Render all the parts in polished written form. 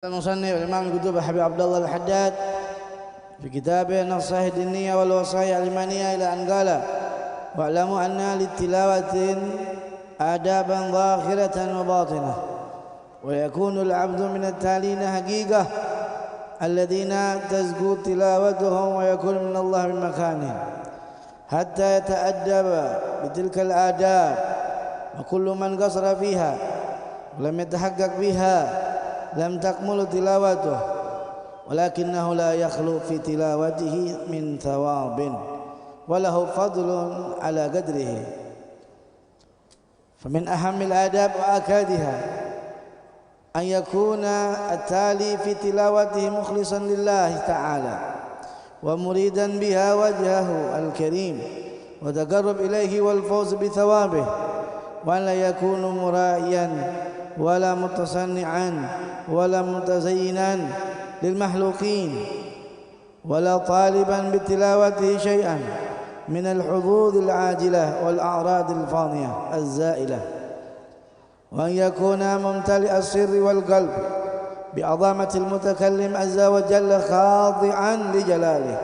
المصنف الإمام القطب حبيب عبد الله الحداد في كتابه نصائح الدينية والوصايا الإيمانية إلى أن قال: واعلموا أن للتلاوة آدابا ظاهرة وباطنة، ويكون العبد من التالين حقيقة الذين تزكو تلاوتهم ويكون من الله بمكانه حتى يتأدب بتلك الآداب، وكل من قصر فيها ولم يتحقق بها لم تكمل تلاوته، ولكنه لا يخلو في تلاوته من ثواب وله فضل على قدره. فمن أهم الآداب وأكادها أن يكون التالي في تلاوته مخلصا لله تعالى ومريدا بها وجهه الكريم وتقرب إليه والفوز بثوابه، وأن لا يكون مرائيا ولا متصنعا ولا متزينا للمخلوقين ولا طالبا بتلاوته شيئا من الحظوظ العاجلة والأعراض الفانية الزائلة، وأن يكون ممتلئ السر والقلب بعظمة المتكلم عز وجل خاضعا لجلاله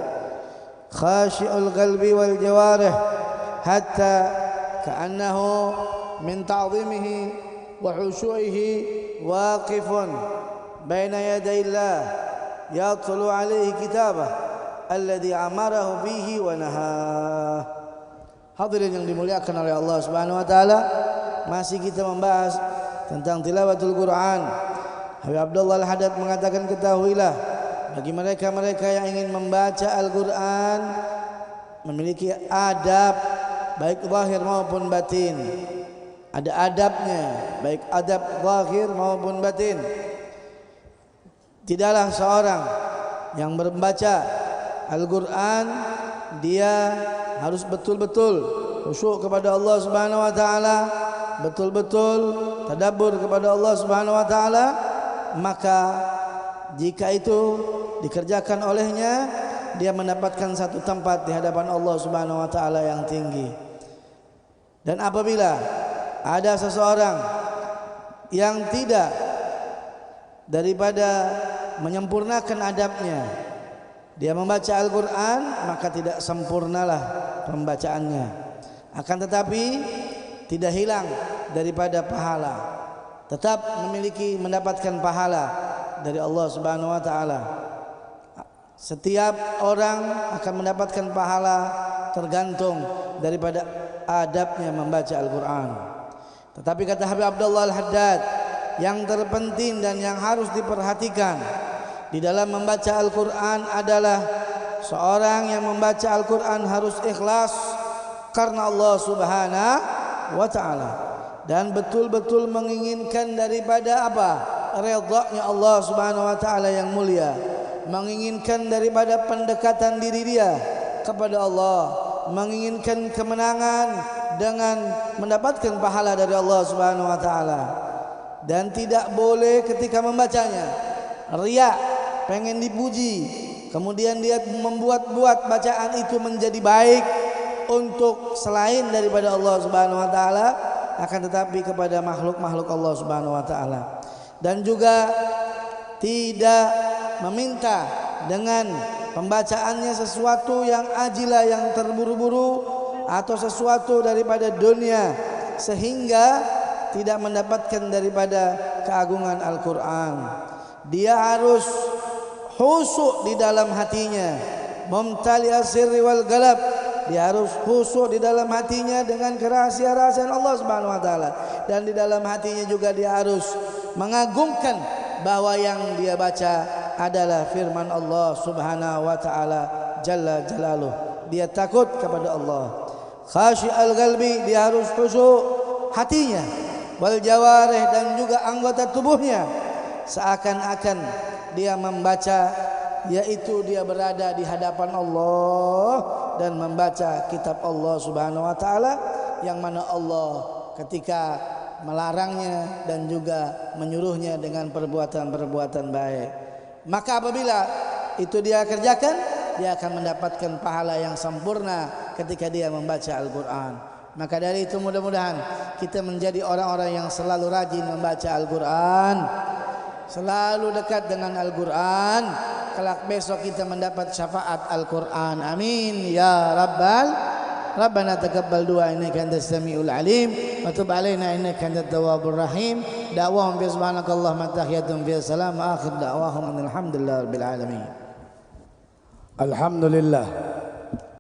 خاشع القلب والجوارح حتى كأنه من تعظيمه وخشوعه واقف بين يدي الله يطلع عليه كتابه الذي أمره به ونهاه. Hadirin yang dimuliakan oleh Allah Subhanahu wa taala, masih kita membahas tentang tilawatul Quran. Habib Abdullah Al-Haddad mengatakan, ketahuilah bagi mereka-mereka yang ingin membaca Al-Quran memiliki adab baik zahir maupun batin. Ada adabnya, baik adab zahir maupun batin. Tidaklah seorang yang membaca Al-Quran dia harus betul-betul khusyuk kepada Allah Subhanahu wa taala, betul-betul tadabbur kepada Allah Subhanahu wa taala, maka jika itu dikerjakan olehnya dia mendapatkan satu tempat di hadapan Allah Subhanahu wa taala yang tinggi. Dan apabila ada seseorang yang tidak daripada menyempurnakan adabnya, dia membaca Al-Quran, maka tidak sempurnalah pembacaannya, akan tetapi tidak hilang daripada pahala, tetap mendapatkan pahala dari Allah Subhanahu wa taala. Setiap orang akan mendapatkan pahala tergantung daripada adabnya membaca Al-Quran. Tetapi kata Habib Abdullah Al-Haddad, yang terpenting dan yang harus diperhatikan di dalam membaca Al-Quran adalah seorang yang membaca Al-Quran harus ikhlas karena Allah Subhanahu wa taala dan betul-betul menginginkan daripada apa? Ridha-Nya Allah Subhanahu wa taala yang mulia, menginginkan daripada pendekatan diri dia kepada Allah, menginginkan kemenangan dengan mendapatkan pahala dari Allah Subhanahu wa taala. Dan tidak boleh ketika membacanya riya, pengen dipuji, kemudian dia membuat-buat bacaan itu menjadi baik untuk selain daripada Allah Subhanahu wa taala, akan tetapi kepada makhluk-makhluk Allah Subhanahu wa taala. Dan juga tidak meminta dengan pembacaannya sesuatu yang ajilah, yang terburu-buru, atau sesuatu daripada dunia sehingga tidak mendapatkan daripada keagungan Al-Quran. Dia harus khusyuk di dalam hatinya, mumtali as-sirri wal galab. Dia harus khusyuk di dalam hatinya dengan kerahasia-rahasiaan Allah Subhanahu wa taala, dan di dalam hatinya juga dia harus mengagungkan bahwa yang dia baca adalah firman Allah Subhanahu wa taala jalla jalaluh. Dia takut kepada Allah. Khashi al-qalbi, dia harus khusyuk hatinya, wal jawarih, dan juga anggota tubuhnya, seakan-akan dia membaca, yaitu dia berada di hadapan Allah dan membaca kitab Allah Subhanahu wa taala, yang mana Allah ketika melarangnya dan juga menyuruhnya dengan perbuatan-perbuatan baik. Maka apabila itu dia kerjakan, dia akan mendapatkan pahala yang sempurna ketika dia membaca Al-Quran. Maka dari itu mudah-mudahan kita menjadi orang-orang yang selalu rajin membaca Al-Quran, selalu dekat dengan Al-Quran, kelak besok kita mendapat syafaat Al-Quran. Amin ya rabbal. Rabbana taqabbal du'a innaka antas samiul alim wa tub alaina innaka antat tawwabur rahim. Da'wahum bi subhanakallahumma tahiyatum fi salam akhir da'wahum alhamdulillahi rabbil alamin. Alhamdulillah.